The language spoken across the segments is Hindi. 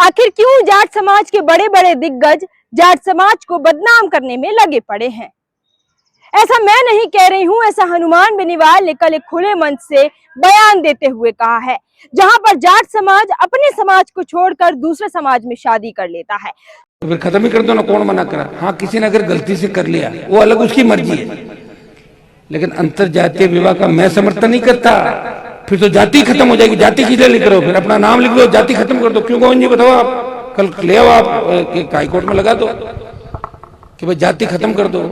आखिर क्यों जाट समाज के बड़े बड़े दिग्गज जाट समाज को बदनाम करने में लगे पड़े हैं? ऐसा मैं नहीं कह रही हूं, ऐसा हनुमान बेनीवाल ने कल एक खुले मंच से बयान देते हुए कहा है, जहां पर जाट समाज अपने समाज को छोड़कर दूसरे समाज में शादी कर लेता है। तो फिर खत्म ही कर दो ना, कौन मना करा। हाँ, किसी ने अगर गलती से कर लिया वो अलग, उसकी मर्जी है, लेकिन अंतर जातीय विवाह का मैं समर्थन नहीं करता। फिर तो जाति खत्म हो जाएगी। जाति किधर लिख रहे हो? फिर अपना नाम लिख दो, जाति खत्म कर दो। क्यों गोविंद जी बताओ, आप कल ले आओ, आप हाईकोर्ट में लगा दो कि भाई जाति खत्म कर दो,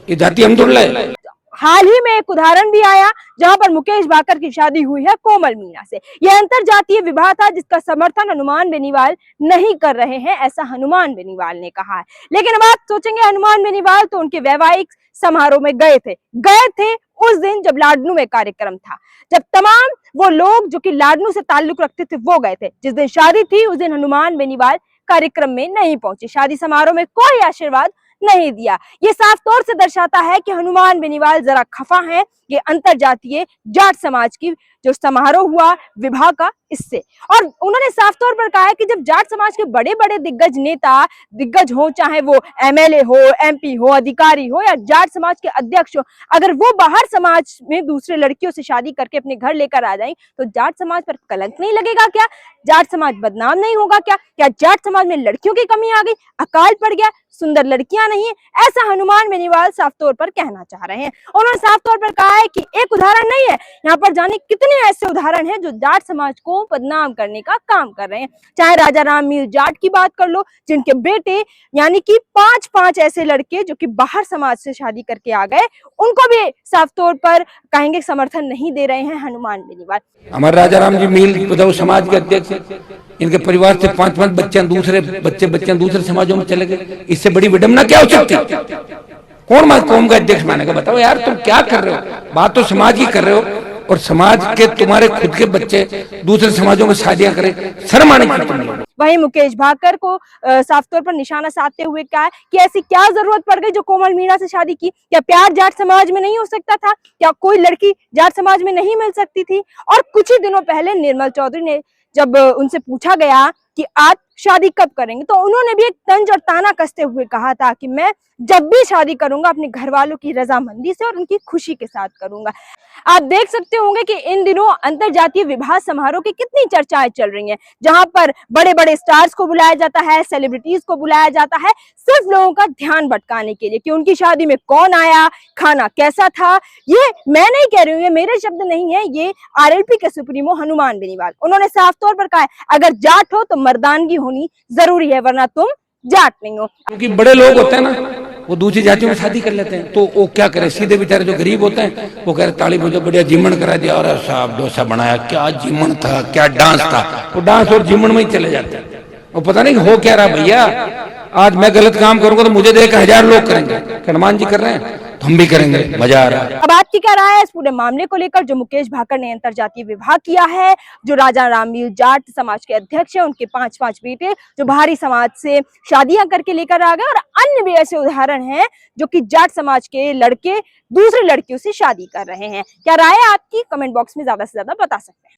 ये जाति हम थोड़ा है। हाल ही में एक उदाहरण भी आया जहां पर मुकेश भाकर की शादी हुई है कोमल मीणा से। यह अंतर जातीय विवाह था जिसका समर्थन हनुमान बेनीवाल नहीं कर रहे हैं, ऐसा हनुमान बेनीवाल ने कहा है। लेकिन अब आप सोचेंगे हनुमान बेनीवाल तो उनके वैवाहिक समारोह में गए थे उस दिन जब लाडनू में कार्यक्रम था, जब तमाम वो लोग जो कि लाडनू से ताल्लुक रखते थे वो गए थे। जिस दिन शादी थी उस दिन हनुमान बेनीवाल कार्यक्रम में नहीं पहुंचे, शादी समारोह में कोई आशीर्वाद नहीं दिया। ये साफ तौर से दर्शाता है कि हनुमान बेनीवाल जरा खफा हैं ये अंतर जातीय जाट समाज की जो समारोह हुआ विवाह का, इससे। और उन्होंने साफ तौर पर कहा है कि जब जाट समाज के बड़े बड़े दिग्गज हो, चाहे वो एमएलए हो, एमपी हो, अधिकारी हो या जाट समाज के अध्यक्ष हो, अगर वो बाहर समाज में दूसरे लड़कियों से शादी करके अपने घर लेकर आ जाए तो जाट समाज पर कलंक नहीं लगेगा क्या? जाट समाज बदनाम नहीं होगा क्या? क्या जाट समाज में लड़कियों की कमी आ गई, अकाल पड़ गया, सुंदर लड़कियां नहीं है? ऐसा हनुमान बेनीवाल साफ तौर पर कहना चाह रहे हैं। उन्होंने साफ तौर पर कहा है कि एक उदाहरण नहीं है, यहाँ पर जाने कितने ऐसे उदाहरण हैं जो जाट समाज को बदनाम करने का काम कर रहे हैं। चाहे राजा राम मील जाट की बात कर लो, जिनके बेटे यानी कि 5 ऐसे लड़के जो कि बाहर समाज से शादी करके आ गए, उनको भी साफ तौर पर कहेंगे समर्थन नहीं दे रहे हैं हनुमान बेनीवाल। हमारे राजा राम जी मील बताओ समाज के अध्यक्ष, इनके परिवार से 5 बच्चे दूसरे समाजों में चले गए। इससे बड़ी विडंबना क्या हो सकती है? कौन कौम का अध्यक्ष मानेगा? बताओ यार, तुम क्या कर रहे हो? बात तो समाज की कर रहे हो और समाज के तुम्हारे खुद के बच्चे दूसरे समाजों में शादियां करें, शर्म आनी चाहिए तुम्हें। वहीं मुकेश भाकर को साफ तौर पर निशाना साधते हुए कहा कि ऐसी क्या जरूरत पड़ गई जो कोमल मीणा से शादी की? क्या प्यार जाट समाज में नहीं हो सकता था? क्या कोई लड़की जाट समाज में नहीं मिल सकती थी? और कुछ ही दिनों पहले निर्मल चौधरी ने जब उनसे पूछा गया कि आप शादी कब करेंगे, तो उन्होंने भी एक तंज और ताना कसते हुए कहा था कि मैं जब भी शादी करूंगा अपने घर वालों की रजामंदी से और उनकी खुशी के साथ करूंगा। आप देख सकते होंगे कि इन दिनों अंतर जातीय विवाह समारोह की कितनी चर्चाएं चल रही हैं, जहां पर बड़े बड़े स्टार्स को बुलाया जाता है, सेलिब्रिटीज को बुलाया जाता है, सिर्फ लोगों का ध्यान भटकाने के लिए कि उनकी शादी में कौन आया, खाना कैसा था। ये मैं नहीं कह रही हूँ, ये मेरे शब्द नहीं है, ये आरएलपी के सुप्रीमो हनुमान बेनीवाल, उन्होंने साफ तौर पर कहा है अगर जाट हो तो मर्दानगी होनी जरूरी है, वरना तुम जाट नहीं हो। क्योंकि बड़े लोग होते हैं ना, वो दूसरी जातियों में शादी कर लेते हैं, तो वो क्या करे, सीधे बेचारे जो गरीब होते हैं वो कह रहे ताली बजाओ, बढ़िया जिमन करा दिया, और साहब डोसा बनाया, क्या जिमन था, क्या डांस था। वो डांस और जिमन में ही चले जाते हैं, वो पता नहीं हो क्या रहा। भैया आज मैं गलत काम करूंगा तो मुझे देख 1000 लोग करेंगे, हनुमान जी कर रहे हैं तो हम भी करेंगे, मजा आ रहा है। अब आपकी क्या राय है इस पूरे मामले को लेकर? जो मुकेश भाकर ने अंतर जातीय विवाह किया है, जो राजा राममील जाट समाज के अध्यक्ष है, उनके 5 बेटे जो बाहरी समाज से शादियां करके लेकर आ गए, और अन्य भी ऐसे उदाहरण हैं जो कि जाट समाज के लड़के दूसरे लड़कियों से शादी कर रहे हैं। क्या राय है आपकी? कमेंट बॉक्स में ज्यादा से ज्यादा बता सकते हैं।